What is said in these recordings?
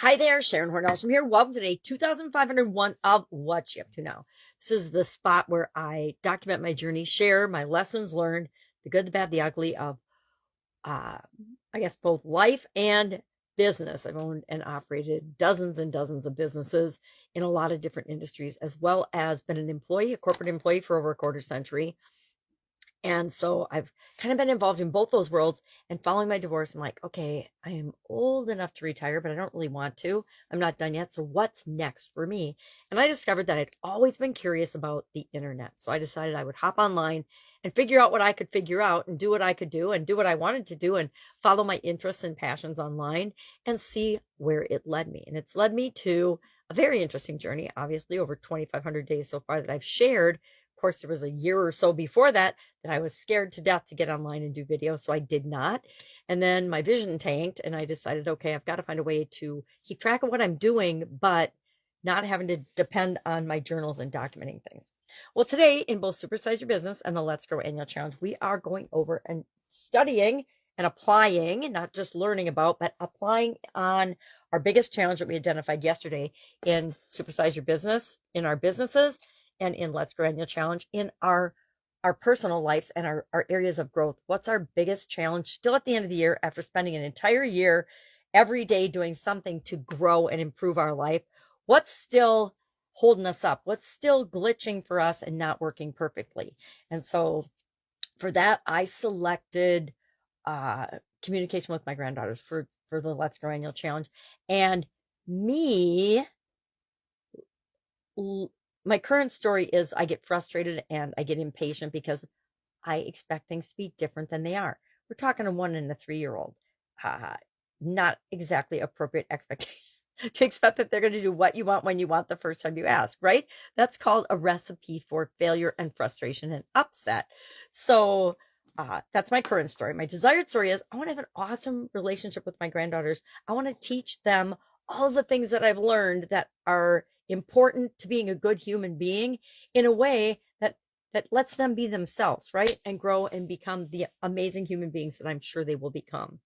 Hi there, Sharon Horne-Ellstrom here. Welcome to day 2501 of What You Up To Now. This is the spot where I document my journey, share my lessons learned, the good, the bad, the ugly of, I guess, both life and business. I've owned and operated dozens and dozens of businesses in a lot of different industries, as well as been an employee, a corporate employee for over a quarter century. And so I've kind of been involved in both those worlds. And following my divorce, I'm like, okay, I am old enough to retire, but I don't really want to. I'm not done yet. So what's next for me? And I discovered that I'd always been curious about the internet. So I decided I would hop online and figure out what I could figure out and do what I could do and do what I wanted to do and follow my interests and passions online and see where it led me. And it's led me to a very interesting journey, obviously over 2,500 days so far that I've shared. Of course, there was a year or so before that I was scared to death to get online and do video, so I did not. And then my vision tanked, and I decided, okay, I've got to find a way to keep track of what I'm doing, but not having to depend on my journals and documenting things. Well, today in both Supersize Your Business and the Let's Grow Annual Challenge, we are going over and studying and applying, not just learning about, but applying on our biggest challenge that we identified yesterday in Supersize Your Business, in our businesses, and in Let's Grow Annual Challenge in our personal lives and our areas of growth. What's our biggest challenge still at the end of the year after spending an entire year every day doing something to grow and improve our life? What's still holding us up? What's still glitching for us and not working perfectly? And so for that, I selected communication with my granddaughters for the Let's Grow Annual Challenge. And my current story is I get frustrated and I get impatient because I expect things to be different than they are. We're talking a 1 and a 3-year-old. Not exactly appropriate expectation to expect that they're going to do what you want when you want the first time you ask, right? That's called a recipe for failure and frustration and upset. So that's my current story. My desired story is I want to have an awesome relationship with my granddaughters. I want to teach them all the things that I've learned that are important to being a good human being in a way that lets them be themselves, right? And grow and become the amazing human beings that I'm sure they will become.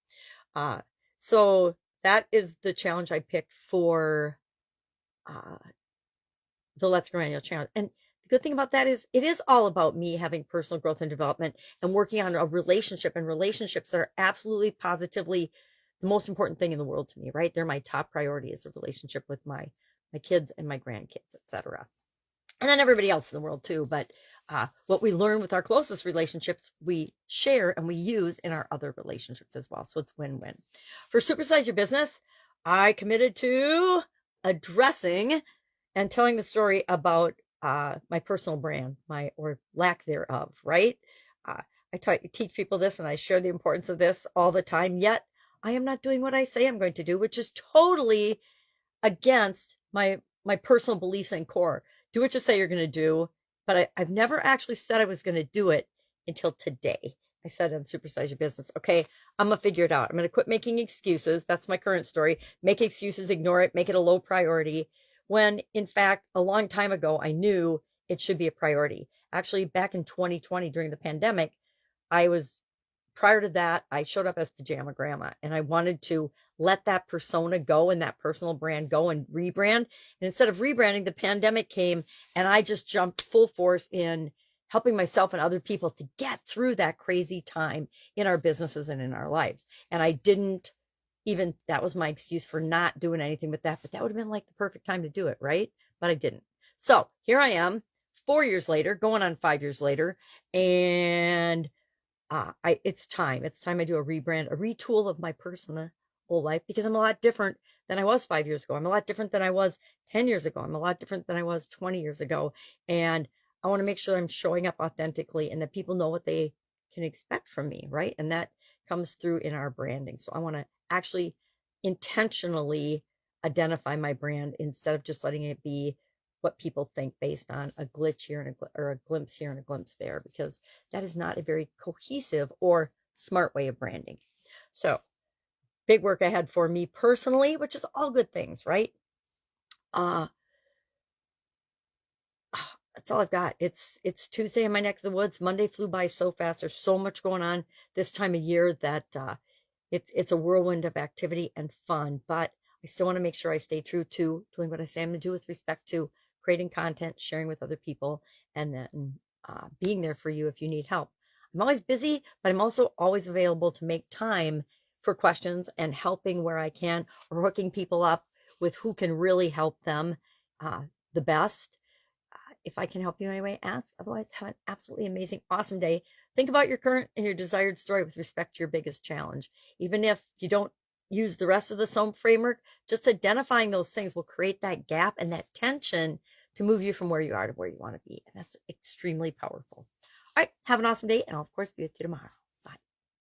So that is the challenge I picked for the Let's Grow Annual Challenge. And the good thing about that is it is all about me having personal growth and development and working on a relationship, and relationships are absolutely positively the most important thing in the world to me, right? They're my top priority, is a relationship with my kids and my grandkids, etc. And then everybody else in the world too. But what we learn with our closest relationships, we share and we use in our other relationships as well. So it's win-win. For Supersize Your Business, I committed to addressing and telling the story about my personal brand, or lack thereof, right? I teach people this and I share the importance of this all the time, yet I am not doing what I say I'm going to do, which is totally against my personal beliefs and core. Do what you say you're going to do, but I've never actually said I was going to do it until today. I said on Supersize Your Business, okay, I'm going to figure it out. I'm going to quit making excuses. That's my current story. Make excuses, ignore it, make it a low priority. When in fact, a long time ago, I knew it should be a priority. Actually, back in 2020 during the pandemic, prior to that, I showed up as Pajama Grandma, and I wanted to let that persona go and that personal brand go and rebrand. And instead of rebranding, the pandemic came and I just jumped full force in helping myself and other people to get through that crazy time in our businesses and in our lives. And I didn't even, that was my excuse for not doing anything with that, but that would have been like the perfect time to do it, right? But I didn't. So here I am 4 years later, going on 5 years later, and it's time I do a rebrand, a retool of my personal life, because I'm a lot different than I was 5 years ago. I'm a lot different than I was 10 years ago. I'm a lot different than I was 20 years ago. And I want to make sure I'm showing up authentically and that people know what they can expect from me, right? And that comes through in our branding. So I want to actually intentionally identify my brand instead of just letting it be what people think based on a glitch here and a glimpse here and a glimpse there, because that is not a very cohesive or smart way of branding. So big work ahead for me personally, which is all good things, right? That's all I've got. It's Tuesday in my neck of the woods. Monday flew by so fast. There's so much going on this time of year that it's a whirlwind of activity and fun. But I still want to make sure I stay true to doing what I say I'm going to do with respect to creating content, sharing with other people, and then being there for you if you need help. I'm always busy, but I'm also always available to make time for questions and helping where I can, or hooking people up with who can really help them the best. If I can help you in any way, ask. Otherwise, have an absolutely amazing, awesome day. Think about your current and your desired story with respect to your biggest challenge. Even if you don't use the rest of the SOAM framework, just identifying those things will create that gap and that tension to move you from where you are to where you want to be. And that's extremely powerful. All right, have an awesome day, and I'll, of course, be with you tomorrow.